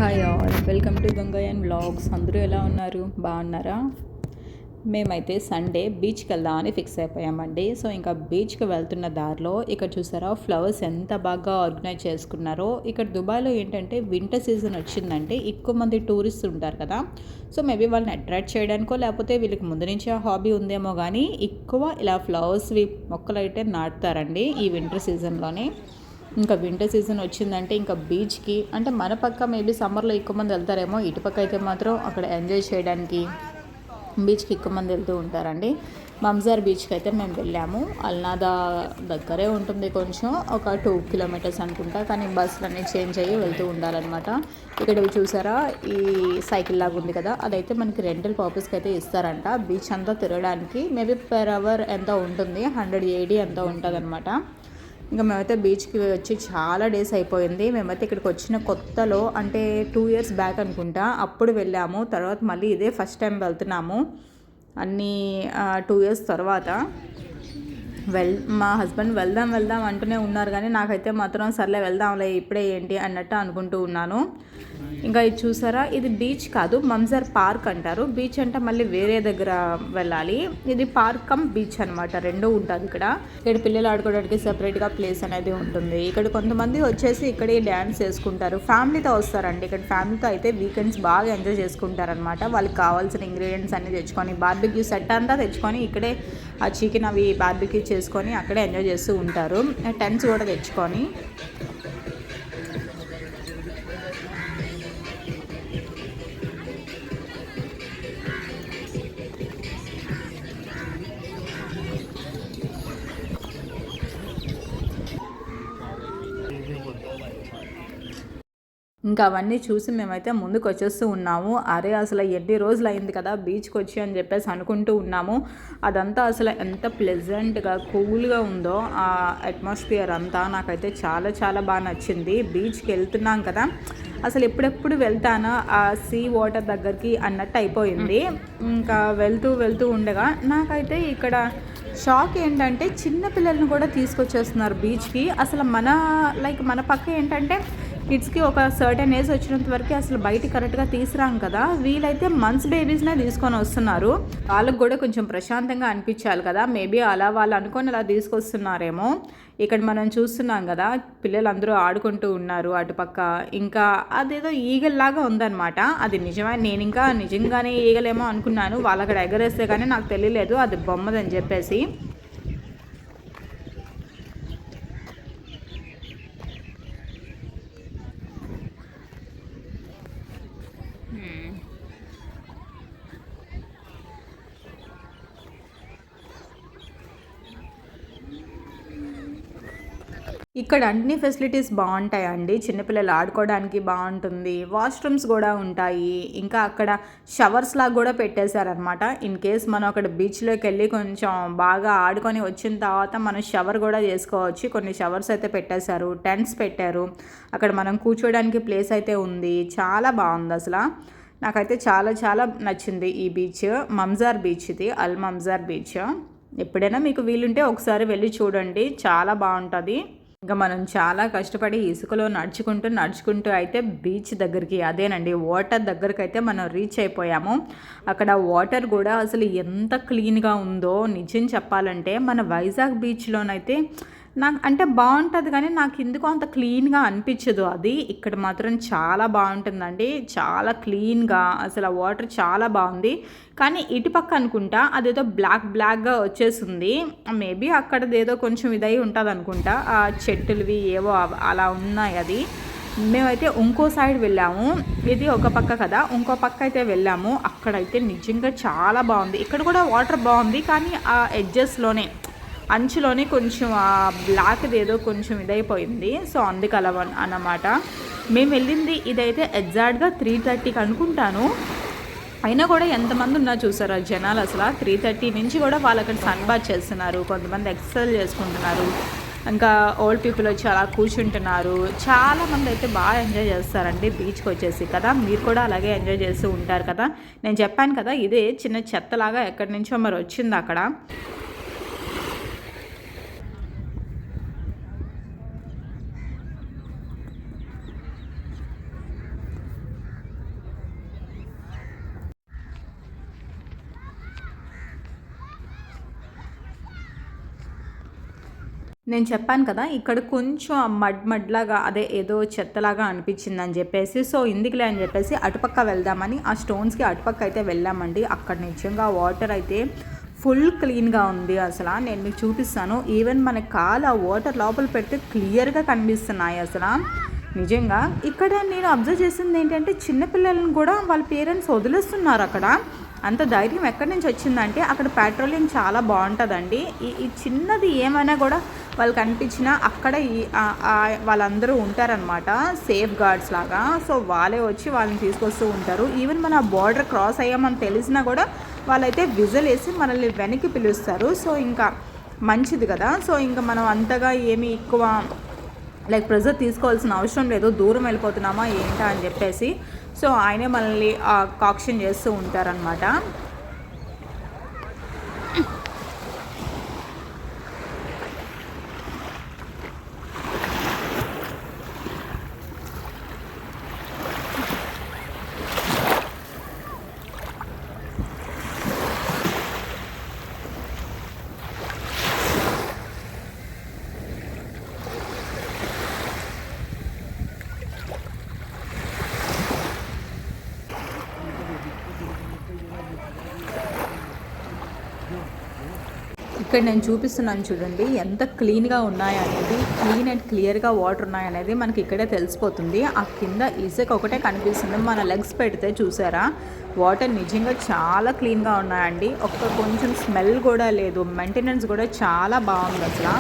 Hi all, welcome to గంగయ్యన్ vlogs. అందరూ ఎలా ఉన్నారు? బాగున్నారా? మేమైతే సండే బీచ్కి వెళ్దామని ఫిక్స్ అయిపోయామండి. సో ఇంకా బీచ్కి వెళ్తున్న దారిలో ఇక్కడ చూసారా ఫ్లవర్స్ ఎంత బాగా ఆర్గనైజ్ చేసుకున్నారో. ఇక్కడ దుబాయ్లో ఏంటంటే వింటర్ సీజన్ వచ్చిందంటే ఎక్కువ మంది టూరిస్ట్ ఉంటారు కదా. సో మేబీ వాళ్ళని అట్రాక్ట్ చేయడానికో లేకపోతే వీళ్ళకి ముందు నుంచి ఆ హాబీ ఉందేమో కానీ ఎక్కువ ఇలా ఫ్లవర్స్వి మొక్కలు అయితే నాటుతారండి ఈ వింటర్ సీజన్లోనే. ఇంకా వింటర్ సీజన్ వచ్చిందంటే ఇంకా బీచ్కి అంటే మన పక్క మేబీ సమ్మర్లో ఎక్కువ మంది వెళ్తారేమో, ఇటుపక్క అయితే మాత్రం అక్కడ ఎంజాయ్ చేయడానికి బీచ్కి ఎక్కువ మంది వెళ్తూ ఉంటారండి. మంజార్ బీచ్కి అయితే మేము వెళ్ళాము. అల్నాదా దగ్గరే ఉంటుంది, కొంచెం ఒక 2 కిలోమీటర్స్ అనుకుంటా, కానీ బస్సులన్నీ చేంజ్ అయ్యి వెళ్తూ ఉండాలన్నమాట. ఇక్కడ చూసారా ఈ సైకిల్ లాగా ఉంది కదా, అదైతే మనకి రెంటల్ పర్పస్కి అయితే ఇస్తారంట. బీచ్ అంతా తిరగడానికి మేబీ పర్ అవర్ ఎంత ఉంటుంది, 100 AD ఎంత ఉంటుంది అనమాట. ఇంకా మేమైతే బీచ్కి వచ్చి చాలా డేస్ అయిపోయింది. మేమైతే ఇక్కడికి వచ్చిన కొత్తలో అంటే 2 years బ్యాక్ అనుకుంటా అప్పుడు వెళ్ళాము. తర్వాత మళ్ళీ ఇదే ఫస్ట్ టైం వెళ్తున్నాము అన్నీ 2 years తర్వాత. మా హస్బెండ్ వెళ్దాం వెళ్దాం అంటూనే ఉన్నారు, కానీ నాకైతే మాత్రం సర్లే వెళ్దాంలే ఇప్పుడే ఏంటి అన్నట్టు అనుకుంటూ ఉన్నాను. ఇంకా ఇది చూసారా, ఇది బీచ్ కాదు, మంజర్ పార్క్ అంటారు. బీచ్ అంటే మళ్ళీ వేరే దగ్గర వెళ్ళాలి. ఇది పార్క్ కమ్ బీచ్ అనమాట, రెండూ ఉంటుంది ఇక్కడ. ఇక్కడ పిల్లలు ఆడుకోవడానికి సెపరేట్గా ప్లేస్ అనేది ఉంటుంది. ఇక్కడ కొంతమంది వచ్చేసి ఇక్కడే డ్యాన్స్ చేసుకుంటారు, ఫ్యామిలీతో వస్తారండి. ఇక్కడ ఫ్యామిలీతో అయితే వీకెండ్స్ బాగా ఎంజాయ్ చేసుకుంటారనమాట. వాళ్ళకి కావాల్సిన ఇంగ్రీడియంట్స్ అన్నీ తెచ్చుకొని బార్బిక్యూ సెట్ అంతా తెచ్చుకొని ఇక్కడే ఆ చికెన్ అవి బార్బిక్యూ చేసుకొని అక్కడే ఎంజాయ్ చేస్తూ ఉంటారు. టెంట్స్ కూడా తెచ్చుకొని. ఇంకా అవన్నీ చూసి మేమైతే ముందుకు వచ్చేస్తూ ఉన్నాము. అరే అసలు ఎన్ని రోజులు అయింది కదా బీచ్కి వచ్చి అని చెప్పేసి అనుకుంటూ ఉన్నాము. అదంతా అసలు ఎంత ప్లెజెంట్గా కూల్గా ఉందో ఆ అట్మాస్ఫియర్ అంతా నాకైతే చాలా చాలా బాగా నచ్చింది. బీచ్కి వెళ్తున్నాం కదా, అసలు ఎప్పుడెప్పుడు వెళ్తానా ఆ సీ వాటర్ దగ్గరికి అన్నట్టు అయిపోయింది. ఇంకా వెళ్తూ వెళ్తూ ఉండగా నాకైతే ఇక్కడ షాక్ ఏంటంటే చిన్న పిల్లల్ని కూడా తీసుకొచ్చేస్తున్నారు బీచ్కి. అసలు మన పక్క ఏంటంటే కిడ్స్కి ఒక సర్టెన్ ఏజ్ వచ్చినంత వరకు అసలు బయట కరెక్ట్గా తీసుకురాం కదా, వీళ్ళైతే మంత్స్ బేబీస్నే తీసుకొని వస్తున్నారు. వాళ్ళకి కూడా కొంచెం ప్రశాంతంగా అనిపించాలి కదా, మేబీ అలా వాళ్ళు అనుకొని అలా తీసుకొస్తున్నారేమో. ఇక్కడ మనం చూస్తున్నాం కదా పిల్లలు అందరూ ఆడుకుంటూ ఉన్నారు అటుపక్క. ఇంకా అదేదో ఈగల్లాగా ఉందన్నమాట. అది నిజమే, నేను ఇంకా నిజంగానే ఈగలేమో అనుకున్నాను. వాళ్ళు అక్కడ ఎగరేస్తే కానీ నాకు తెలియలేదు అది బొమ్మదని చెప్పేసి. ఇక్కడ అన్ని ఫెసిలిటీస్ బాగుంటాయండి. చిన్నపిల్లలు ఆడుకోవడానికి బాగుంటుంది, వాష్రూమ్స్ కూడా ఉంటాయి. ఇంకా అక్కడ షవర్స్ లాగా కూడా పెట్టేశారనమాట. ఇన్ కేస్ మనం అక్కడ బీచ్లోకి వెళ్ళి కొంచెం బాగా ఆడుకొని వచ్చిన తర్వాత మనం షవర్ కూడా చేసుకోవచ్చు. కొన్ని షవర్స్ అయితే పెట్టేశారు, టెంట్స్ పెట్టారు. అక్కడ మనం కూర్చోడానికి ప్లేస్ అయితే ఉంది. చాలా బాగుంది అసలు. నాకైతే చాలా చాలా నచ్చింది ఈ బీచ్. మంజార్ బీచ్, ఇది అల్ మంజార్ బీచ్. ఎప్పుడైనా మీకు వీలుంటే ఒకసారి వెళ్ళి చూడండి, చాలా బాగుంటుంది. ఇంకా మనం చాలా కష్టపడి ఇసుకలో నడుచుకుంటూ అయితే బీచ్ దగ్గరికి, అదేనండి వాటర్ దగ్గరికి అయితే మనం రీచ్ అయిపోయాము. అక్కడ వాటర్ కూడా అసలు ఎంత క్లీన్గా ఉందో నిజం చెప్పాలంటే. మన వైజాగ్ బీచ్లోనైతే నాకు అంటే బాగుంటుంది, కానీ నాకు ఎందుకో అంత క్లీన్గా అనిపించదు. అది ఇక్కడ మాత్రం చాలా బాగుంటుందండి, చాలా క్లీన్గా అసలు వాటర్ చాలా బాగుంది. కానీ ఇటుపక్క అనుకుంటా అదేదో బ్లాక్గా వచ్చేసింది. మేబీ అక్కడదేదో కొంచెం ఇదై ఉంటుంది అనుకుంటా, ఆ చెట్టులవి ఏవో అలా ఉన్నాయి. అది మేమైతే ఇంకో సైడ్ వెళ్ళాము. ఇది ఒక పక్క కదా, ఇంకో పక్క అయితే వెళ్ళాము. అక్కడైతే నిజంగా చాలా బాగుంది. ఇక్కడ కూడా వాటర్ బాగుంది, కానీ ఆ ఎడ్జెస్లోనే అంచులోనే కొంచెం ఆ బ్లాక్ది ఏదో కొంచెం ఇదైపోయింది. సో అందుకు అలా అన్నమాట. మేము వెళ్ళింది ఇదైతే ఎగ్జాక్ట్గా 3:30కి అనుకుంటాను. అయినా కూడా ఎంతమంది ఉన్నా చూసారా జనాలు. అసలు 3:30 నుంచి కూడా వాళ్ళు అక్కడ సన్ బాత్ చేస్తున్నారు, కొంతమంది ఎక్సర్సైజ్ చేసుకుంటున్నారు, ఇంకా ఓల్డ్ పీపుల్ వచ్చి అలా కూర్చుంటున్నారు. చాలామంది అయితే బాగా ఎంజాయ్ చేస్తారండి బీచ్కి వచ్చేసి కదా. మీరు కూడా అలాగే ఎంజాయ్ చేస్తూ ఉంటారు కదా. నేను చెప్పాను కదా ఇదే చిన్న చెత్తలాగా ఎక్కడి నుంచో మరి వచ్చింది అక్కడ. నేను చెప్పాను కదా ఇక్కడ కొంచెం మడ్లాగా అదే ఏదో చెత్తలాగా అనిపించిందని చెప్పేసి సో ఇందుకులే అని చెప్పేసి అటుపక్క వెళ్దామని ఆ స్టోన్స్కి అటుపక్క అయితే వెళ్ళామండి. అక్కడ నిజంగా వాటర్ అయితే ఫుల్ క్లీన్గా ఉంది. అసలు నేను మీకు చూపిస్తాను. ఈవెన్ మన కాలు ఆ వాటర్ లోపల పెడితే క్లియర్గా కనిపిస్తున్నాయి అసలు నిజంగా. ఇక్కడ నేను అబ్జర్వ్ చేసింది ఏంటంటే చిన్నపిల్లలను కూడా వాళ్ళ పేరెంట్స్ వదిలేస్తున్నారు అక్కడ. అంత ధైర్యం ఎక్కడి నుంచి వచ్చిందంటే అక్కడ పెట్రోలింగ్ చాలా బాగుంటుందండి. ఈ చిన్నది ఏమైనా కూడా వాళ్ళకి అనిపించినా అక్కడ వాళ్ళందరూ ఉంటారనమాట సేఫ్ గార్డ్స్ లాగా. సో వాళ్ళే వచ్చి వాళ్ళని తీసుకొస్తూ ఉంటారు. ఈవెన్ మన బార్డర్ క్రాస్ అయ్యామని తెలిసినా కూడా వాళ్ళైతే విజిల్ వేసి మనల్ని వెనక్కి పిలుస్తారు. సో ఇంకా మంచిది కదా. సో ఇంకా మనం అంతగా ఏమి ఎక్కువ ప్రెజర్ తీసుకోవాల్సిన అవసరం లేదు. దూరం వెళ్ళిపోతున్నామా ఏంటా అని చెప్పేసి సో ఆయనే మనల్ని కాక్షన్ చేస్తూ ఉంటారనమాట. ఇక్కడ నేను చూపిస్తున్నాను చూడండి ఎంత క్లీన్గా ఉన్నాయనేది. క్లీన్ అండ్ క్లియర్గా వాటర్ ఉన్నాయనేది మనకి ఇక్కడే తెలిసిపోతుంది. ఆ కింద ఇసుక ఒకటే కనిపిస్తుంది. మన లెగ్స్ పెడితే చూసారా వాటర్ నిజంగా చాలా క్లీన్గా ఉన్నాయండి. కొంచెం స్మెల్ కూడా లేదు. మెయింటెనెన్స్ కూడా చాలా బాగుంది అసలు.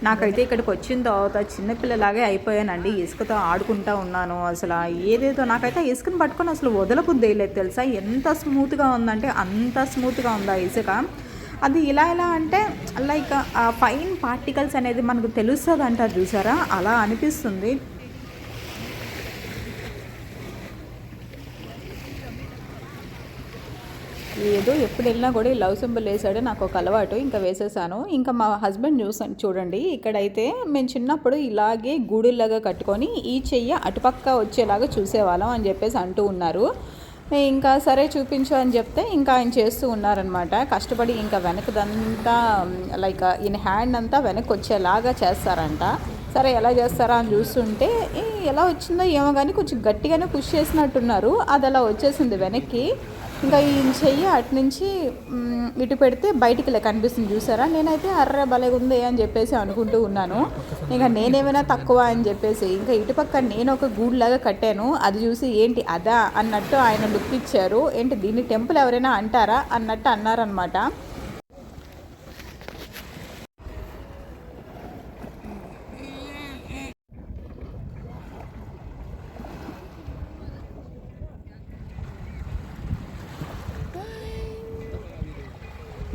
నాకైతే ఇక్కడికి వచ్చిన తర్వాత చిన్నపిల్లలాగే అయిపోయానండి. ఇసుకతో ఆడుకుంటూ ఉన్నాను. అసలు ఏదేదో నాకైతే ఇసుకను పట్టుకొని అసలు వదలబుద్ధి వేయలేదు తెలుసా. ఎంత స్మూత్గా ఉందంటే అంత స్మూత్గా ఉందా ఇసుక. అది ఇలా అంటే లైక్ ఆ ఫైన్ పార్టికల్స్ అనేది మనకు తెలుస్తుంది అంటారు చూసారా, అలా అనిపిస్తుంది. ఏదో ఎప్పుడు వెళ్ళినా కూడా ఈ లవ్ సింబల్ వేసాడు. నాకు ఒక అలవాటు, ఇంకా వేసేసాను. ఇంకా మా హస్బెండ్ చూడండి ఇక్కడైతే మేము చిన్నప్పుడు ఇలాగే గూడులాగా కట్టుకొని ఈ చెయ్యి అటుపక్క వచ్చేలాగా చూసేవాళ్ళం అని చెప్పేసి అంటూ ఉన్నారు. ఇంకా సరే చూపించు అని చెప్తే ఇంకా ఆయన చేస్తూ ఉన్నారనమాట కష్టపడి. ఇంకా వెనకదంతా లైక్ ఈయన హ్యాండ్ అంతా వెనక్కి వచ్చేలాగా చేస్తారంట. సరే ఎలా చేస్తారా అని చూస్తుంటే ఎలా వచ్చిందో ఏమో కానీ కొంచెం గట్టిగానే పుష్ చేసినట్టున్నారు. అది అలా వచ్చేసింది వెనక్కి. ఇంకా ఈయన చెయ్యి అటు నుంచి ఇటు పెడితే బయటికి కనిపిస్తుంది చూసారా. నేనైతే అర్రే భలే ఉంది అని చెప్పేసి అనుకుంటూ ఉన్నాను. ఇంకా నేనేమైనా తక్కువ అని చెప్పేసి ఇంకా ఇటుపక్క నేను ఒక గూడులాగా కట్టాను. అది చూసి ఏంటి అదా అన్నట్టు ఆయన లుక్ ఇచ్చారు. ఏంటి దీన్ని టెంపుల్ ఎవరైనా అంటారా అన్నట్టు అన్నారనమాట.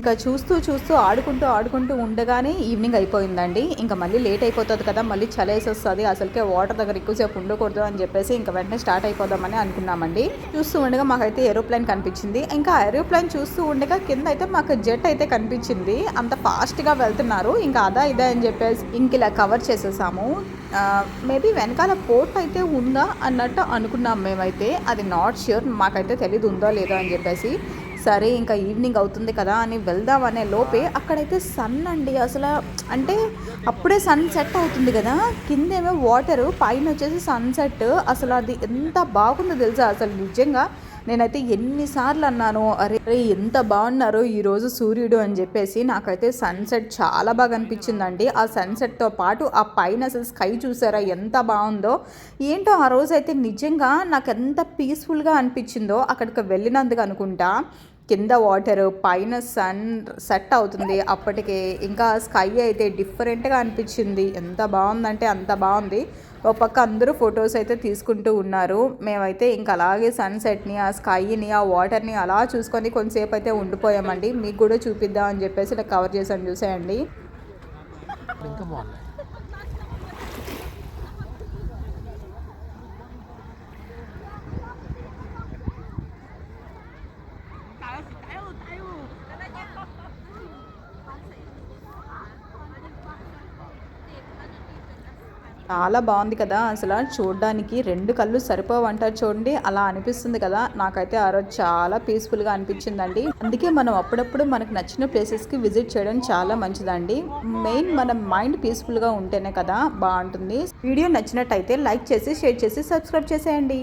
ఇంకా చూస్తూ ఆడుకుంటూ ఉండగానే ఈవినింగ్ అయిపోయిందండి. ఇంకా మళ్ళీ లేట్ అయిపోతుంది కదా, మళ్ళీ చలేసి వస్తుంది, అసలుకే వాటర్ దగ్గర ఎక్కువసేపు ఉండకూడదు అని చెప్పేసి ఇంకా వెంటనే స్టార్ట్ అయిపోదామని అనుకున్నామండి. చూస్తూ ఉండగా మాకైతే ఏరోప్లేన్ కనిపించింది. ఇంకా ఏరోప్లేన్ చూస్తూ ఉండగా కింద అయితే మాకు జెట్ అయితే కనిపించింది. అంత ఫాస్ట్గా వెళ్తున్నారు. ఇంకా అదా ఇదా అని చెప్పేసి ఇంక ఇలా కవర్ చేసేసాము. మేబీ వెనకాల పోర్ట్ అయితే ఉందా అన్నట్టు అనుకున్నాం మేమైతే. అది నాట్ ష్యూర్, మాకైతే తెలీదు ఉందో లేదో అని చెప్పేసి. సరే ఇంకా ఈవినింగ్ అవుతుంది కదా అని వెళ్దామనే లోపే అక్కడైతే సన్ అండి. అసలు అంటే అప్పుడే సన్ సెట్ అవుతుంది కదా, కిందేమో వాటరు, పైన వచ్చేసి సన్సెట్. అసలు అది ఎంత బాగుందో తెలుసా. అసలు నిజంగా నేనైతే ఎన్నిసార్లు అన్నాను అరే ఎంత బాగున్నారో ఈరోజు సూర్యుడు అని చెప్పేసి. నాకైతే సన్సెట్ చాలా బాగా అనిపించిందండి. ఆ సన్సెట్తో పాటు ఆ పైన అసలు స్కై చూసారా ఎంత బాగుందో ఏంటో. ఆ రోజు అయితే నిజంగా నాకు ఎంత పీస్ఫుల్గా అనిపించిందో అక్కడికి వెళ్ళినందుకు అనుకుంటా. కింద వాటర్, పైన సన్ సెట్ అవుతుంది అప్పటికే. ఇంకా స్కై అయితే డిఫరెంట్గా అనిపించింది. ఎంత బాగుందంటే అంత బాగుంది. ఒక పక్క అందరూ ఫొటోస్ అయితే తీసుకుంటూ ఉన్నారు. మేమైతే ఇంకా అలాగే సన్సెట్ని, ఆ స్కైని, ఆ వాటర్ని అలా చూసుకొని కొంతసేపు అయితే ఉండిపోయామండి. మీకు కూడా చూపిద్దాం అని చెప్పేసి ఇలా కవర్ చేసాను చూసేయండి. చాలా బాగుంది కదా, అసలు చూడడానికి 2 కళ్ళు సరిపోవంటారు చూడండి, అలా అనిపిస్తుంది కదా. నాకైతే ఆ రోజు చాలా పీస్ఫుల్గా అనిపించిందండి. అందుకే మనం అప్పుడప్పుడు మనకు నచ్చిన ప్లేసెస్కి విజిట్ చేయడం చాలా మంచిదండి. మెయిన్ మన మైండ్ పీస్ఫుల్గా ఉంటేనే కదా బాగుంటుంది. వీడియో నచ్చినట్టయితే లైక్ చేసి, షేర్ చేసి, సబ్స్క్రైబ్ చేసేయండి.